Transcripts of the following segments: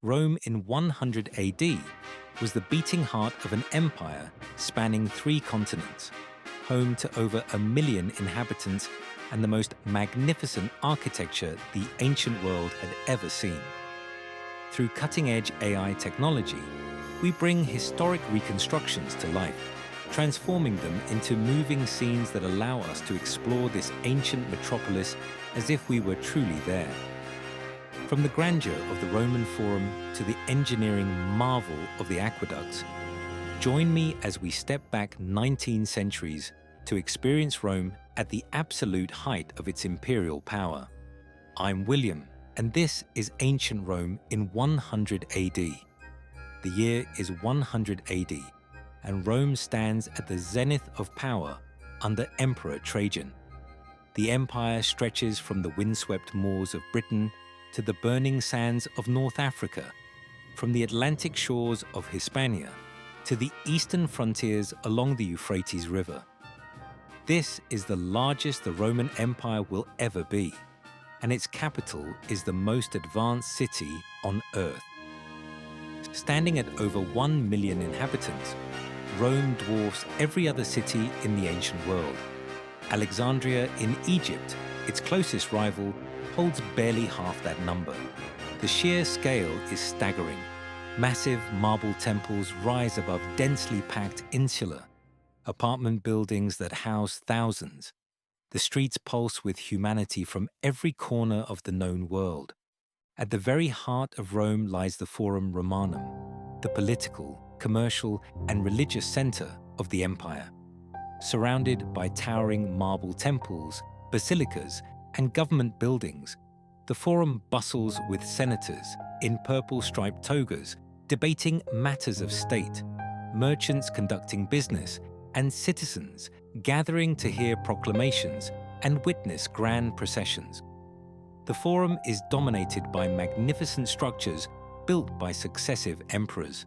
Rome in 100 AD was the beating heart of an empire spanning 3 continents, home to over 1 million inhabitants and the most magnificent architecture the ancient world had ever seen. Through cutting-edge AI technology, we bring historic reconstructions to life, transforming them into moving scenes that allow us to explore this ancient metropolis as if we were truly there. From the grandeur of the Roman Forum to the engineering marvel of the aqueducts, join me as we step back 19 centuries to experience Rome at the absolute height of its imperial power. I'm William, and this is Ancient Rome in 100 AD. The year is 100 AD, and Rome stands at the zenith of power under Emperor Trajan. The empire stretches from the windswept moors of Britain to the burning sands of North Africa, from the Atlantic shores of Hispania to the eastern frontiers along the Euphrates River. This is the largest the Roman Empire will ever be, and its capital is the most advanced city on Earth. Standing at over 1 million inhabitants, Rome dwarfs every other city in the ancient world. Alexandria in Egypt, its closest rival, holds barely half that number. The sheer scale is staggering. Massive marble temples rise above densely packed insula, apartment buildings that house thousands. The streets pulse with humanity from every corner of the known world. At the very heart of Rome lies the Forum Romanum, the political, commercial, and religious center of the empire. Surrounded by towering marble temples, basilicas, and government buildings, the Forum bustles with senators in purple-striped togas debating matters of state, merchants conducting business, and citizens gathering to hear proclamations and witness grand processions. The Forum is dominated by magnificent structures built by successive emperors.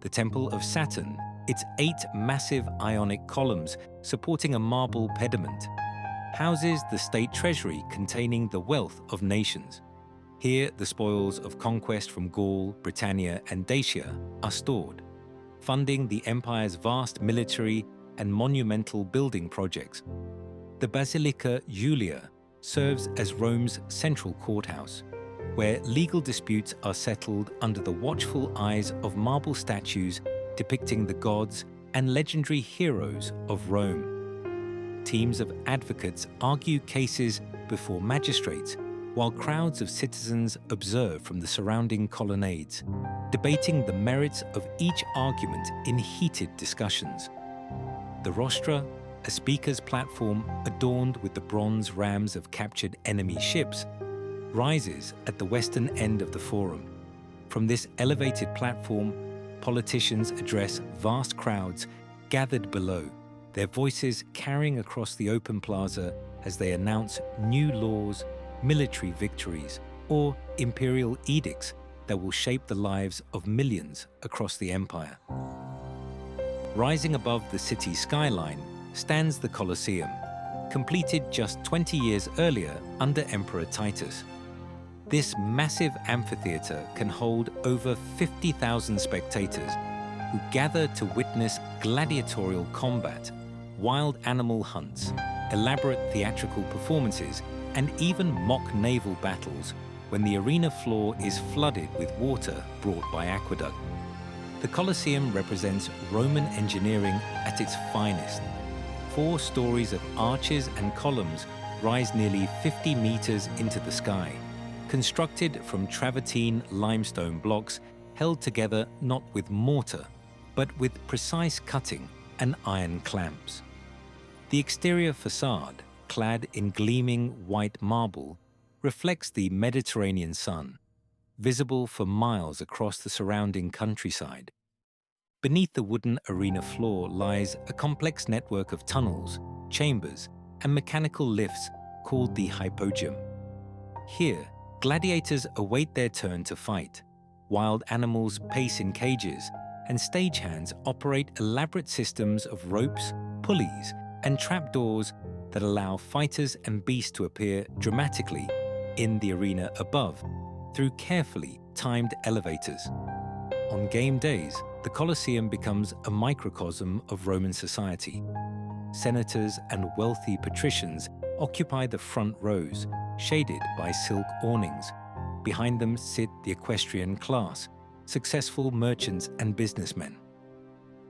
The Temple of Saturn, its 8 massive Ionic columns supporting a marble pediment, houses the state treasury containing the wealth of nations. Here, the spoils of conquest from Gaul, Britannia, and Dacia are stored, funding the empire's vast military and monumental building projects. The Basilica Julia serves as Rome's central courthouse, where legal disputes are settled under the watchful eyes of marble statues depicting the gods and legendary heroes of Rome. Teams of advocates argue cases before magistrates, while crowds of citizens observe from the surrounding colonnades, debating the merits of each argument in heated discussions. The rostra, a speaker's platform adorned with the bronze rams of captured enemy ships, rises at the western end of the Forum. From this elevated platform, politicians address vast crowds gathered below, their voices carrying across the open plaza as they announce new laws, military victories, or imperial edicts that will shape the lives of millions across the empire. Rising above the city's skyline stands the Colosseum, completed just 20 years earlier under Emperor Titus. This massive amphitheater can hold over 50,000 spectators who gather to witness gladiatorial combat, wild animal hunts, elaborate theatrical performances, and even mock naval battles when the arena floor is flooded with water brought by aqueduct. The Colosseum represents Roman engineering at its finest. 4 stories of arches and columns rise nearly 50 meters into the sky, constructed from travertine limestone blocks held together not with mortar, but with precise cutting and iron clamps. The exterior facade, clad in gleaming white marble, reflects the Mediterranean sun, visible for miles across the surrounding countryside. Beneath the wooden arena floor lies a complex network of tunnels, chambers, and mechanical lifts called the hypogeum. Here, gladiators await their turn to fight. Wild animals pace in cages, and stagehands operate elaborate systems of ropes, pulleys, and trapdoors that allow fighters and beasts to appear dramatically in the arena above through carefully timed elevators. On game days, the Colosseum becomes a microcosm of Roman society. Senators and wealthy patricians occupy the front rows, shaded by silk awnings. Behind them sit the equestrian class, successful merchants and businessmen.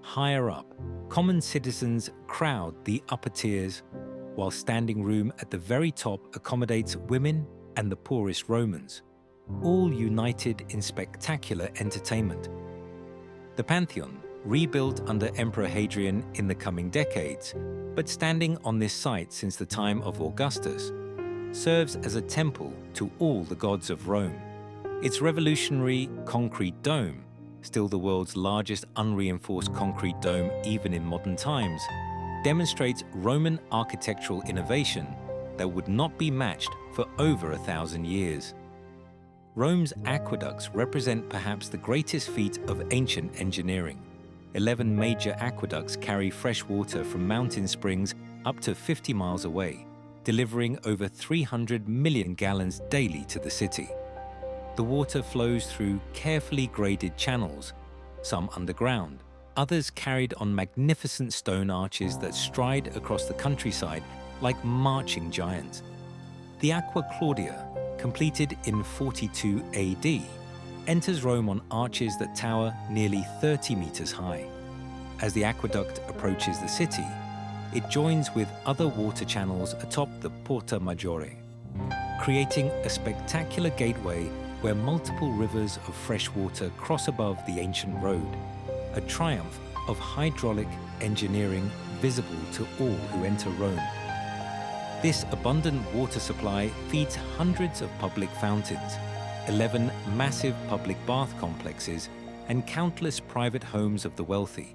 Higher up, common citizens crowd the upper tiers, while standing room at the very top accommodates women and the poorest Romans, all united in spectacular entertainment. The Pantheon, rebuilt under Emperor Hadrian in the coming decades, but standing on this site since the time of Augustus, serves as a temple to all the gods of Rome. Its revolutionary concrete dome, still the world's largest unreinforced concrete dome even in modern times, demonstrates Roman architectural innovation that would not be matched for over 1,000 years. Rome's aqueducts represent perhaps the greatest feat of ancient engineering. 11 major aqueducts carry fresh water from mountain springs up to 50 miles away, delivering over 300 million gallons daily to the city. The water flows through carefully graded channels, some underground, others carried on magnificent stone arches that stride across the countryside like marching giants. The Aqua Claudia, completed in 42 AD, enters Rome on arches that tower nearly 30 meters high. As the aqueduct approaches the city, it joins with other water channels atop the Porta Maggiore, creating a spectacular gateway where multiple rivers of fresh water cross above the ancient road, a triumph of hydraulic engineering visible to all who enter Rome. This abundant water supply feeds hundreds of public fountains, 11 massive public bath complexes, and countless private homes of the wealthy.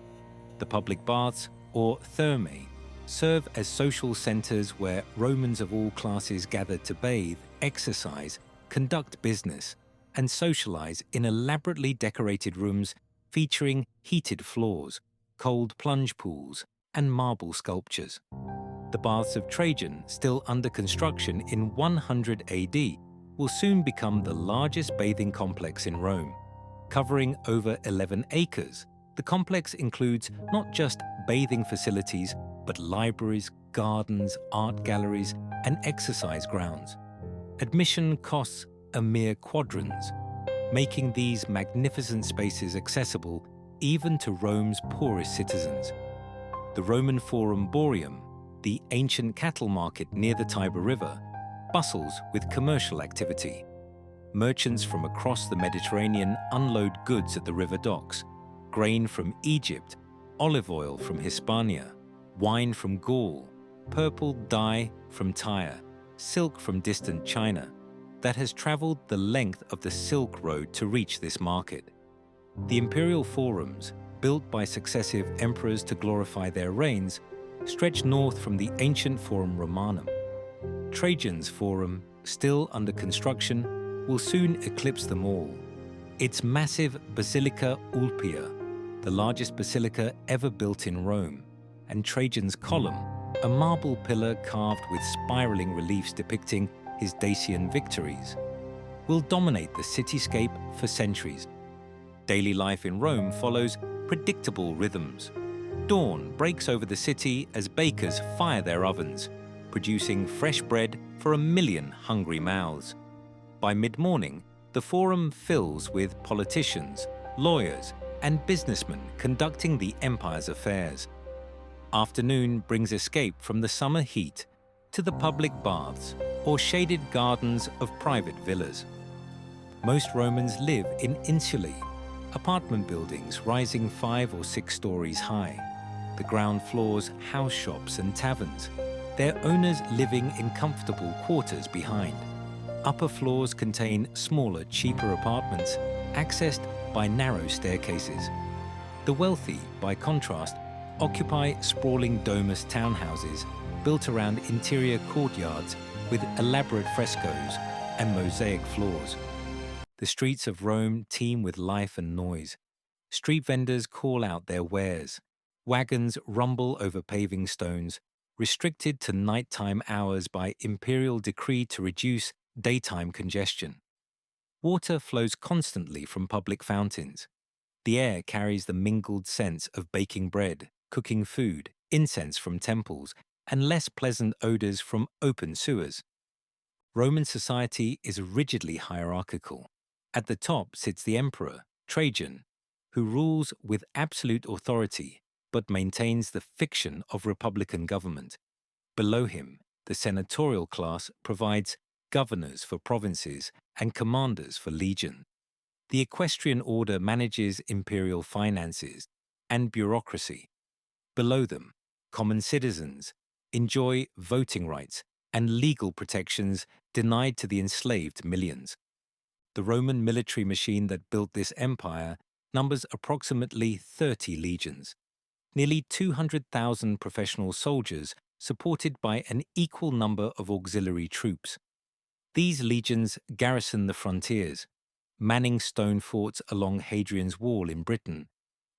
The public baths, or thermae, serve as social centers where Romans of all classes gather to bathe, exercise, conduct business, and socialize in elaborately decorated rooms featuring heated floors, cold plunge pools, and marble sculptures. The baths of Trajan, still under construction in 100 AD, will soon become the largest bathing complex in Rome. Covering over 11 acres, the complex includes not just bathing facilities, but libraries, gardens, art galleries, and exercise grounds. Admission costs a mere quadrans, making these magnificent spaces accessible even to Rome's poorest citizens. The Roman Forum Boarium, the ancient cattle market near the Tiber River, bustles with commercial activity. Merchants from across the Mediterranean unload goods at the river docks, grain from Egypt, olive oil from Hispania, wine from Gaul, purple dye from Tyre, silk from distant China, that has traveled the length of the Silk Road to reach this market. The imperial forums, built by successive emperors to glorify their reigns, stretch north from the ancient Forum Romanum. Trajan's Forum, still under construction, will soon eclipse them all. Its massive Basilica Ulpia, the largest basilica ever built in Rome, and Trajan's Column, a marble pillar carved with spiraling reliefs depicting his Dacian victories, will dominate the cityscape for centuries. Daily life in Rome follows predictable rhythms. Dawn breaks over the city as bakers fire their ovens, producing fresh bread for 1 million hungry mouths. By mid-morning, the Forum fills with politicians, lawyers, and businessmen conducting the empire's affairs. Afternoon brings escape from the summer heat to the public baths or shaded gardens of private villas. Most Romans live in insulae, apartment buildings rising 5 or 6 stories high. The ground floors house shops and taverns, their owners living in comfortable quarters behind. Upper floors contain smaller, cheaper apartments accessed by narrow staircases. The wealthy, by contrast, occupy sprawling domus townhouses built around interior courtyards with elaborate frescoes and mosaic floors. The streets of Rome teem with life and noise. Street vendors call out their wares. Wagons rumble over paving stones, restricted to nighttime hours by imperial decree to reduce daytime congestion. Water flows constantly from public fountains. The air carries the mingled scents of baking bread, cooking food, incense from temples, and less pleasant odors from open sewers. Roman society is rigidly hierarchical. At the top sits the emperor, Trajan, who rules with absolute authority but maintains the fiction of republican government. Below him, the senatorial class provides governors for provinces and commanders for legion. The equestrian order manages imperial finances and bureaucracy. Below them, common citizens enjoy voting rights and legal protections denied to the enslaved millions. The Roman military machine that built this empire numbers approximately 30 legions, nearly 200,000 professional soldiers supported by an equal number of auxiliary troops. These legions garrison the frontiers, manning stone forts along Hadrian's Wall in Britain,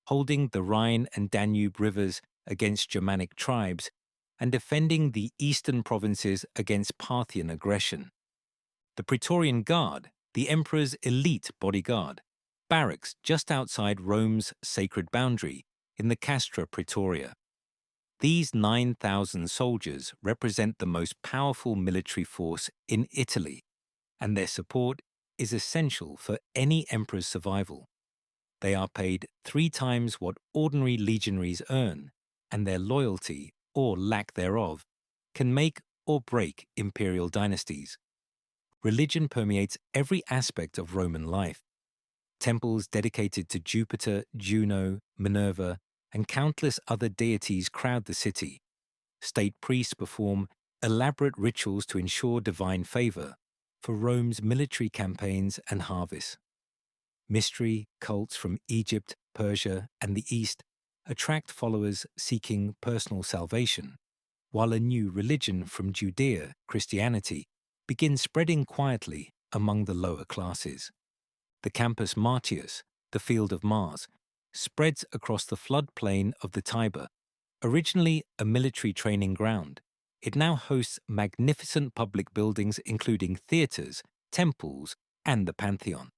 holding the Rhine and Danube rivers against Germanic tribes, and defending the eastern provinces against Parthian aggression. The Praetorian Guard, the emperor's elite bodyguard, barracks just outside Rome's sacred boundary in the Castra Praetoria. These 9,000 soldiers represent the most powerful military force in Italy, and their support is essential for any emperor's survival. They are paid 3 times what ordinary legionaries earn, and their loyalty, or lack thereof, can make or break imperial dynasties. Religion permeates every aspect of Roman life. Temples dedicated to Jupiter, Juno, Minerva, and countless other deities crowd the city. State priests perform elaborate rituals to ensure divine favor for Rome's military campaigns and harvests. Mystery cults from Egypt, Persia, and the East attract followers seeking personal salvation, while a new religion from Judea, Christianity, begins spreading quietly among the lower classes. The campus Martius, the Field of Mars, spreads across the floodplain of the Tiber. Originally a military training ground, it now hosts magnificent public buildings including theaters, temples, and the Pantheon.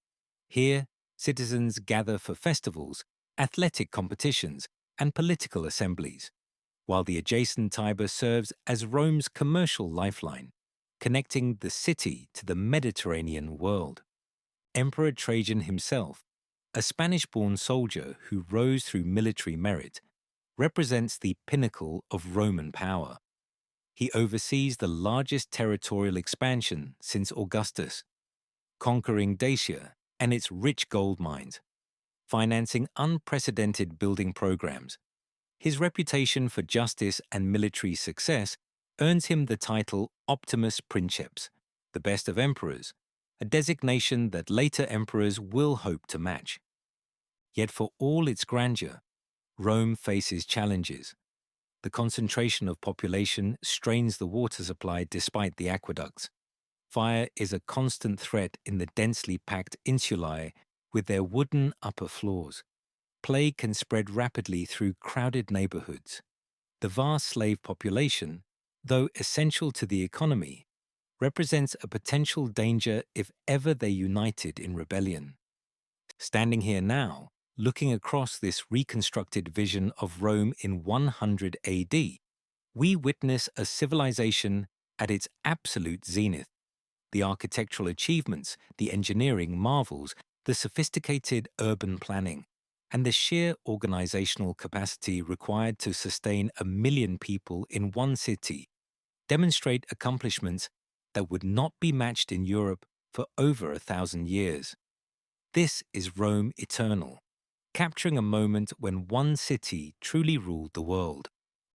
Here, citizens gather for festivals, athletic competitions, and political assemblies, while the adjacent Tiber serves as Rome's commercial lifeline, connecting the city to the Mediterranean world. Emperor Trajan himself, a Spanish-born soldier who rose through military merit, represents the pinnacle of Roman power. He oversees the largest territorial expansion since Augustus, conquering Dacia and its rich gold mines, financing unprecedented building programs. His reputation for justice and military success earns him the title Optimus Princeps, the best of emperors, a designation that later emperors will hope to match. Yet for all its grandeur, Rome faces challenges. The concentration of population strains the water supply despite the aqueducts. Fire is a constant threat in the densely packed insulae with their wooden upper floors. Plague can spread rapidly through crowded neighborhoods. The vast slave population, though essential to the economy, represents a potential danger if ever they united in rebellion. Standing here now, looking across this reconstructed vision of Rome in 100 AD, we witness a civilization at its absolute zenith. The architectural achievements, the engineering marvels, the sophisticated urban planning, and the sheer organizational capacity required to sustain 1 million people in one city demonstrate accomplishments that would not be matched in Europe for over 1,000 years. This is Rome eternal, capturing a moment when one city truly ruled the world.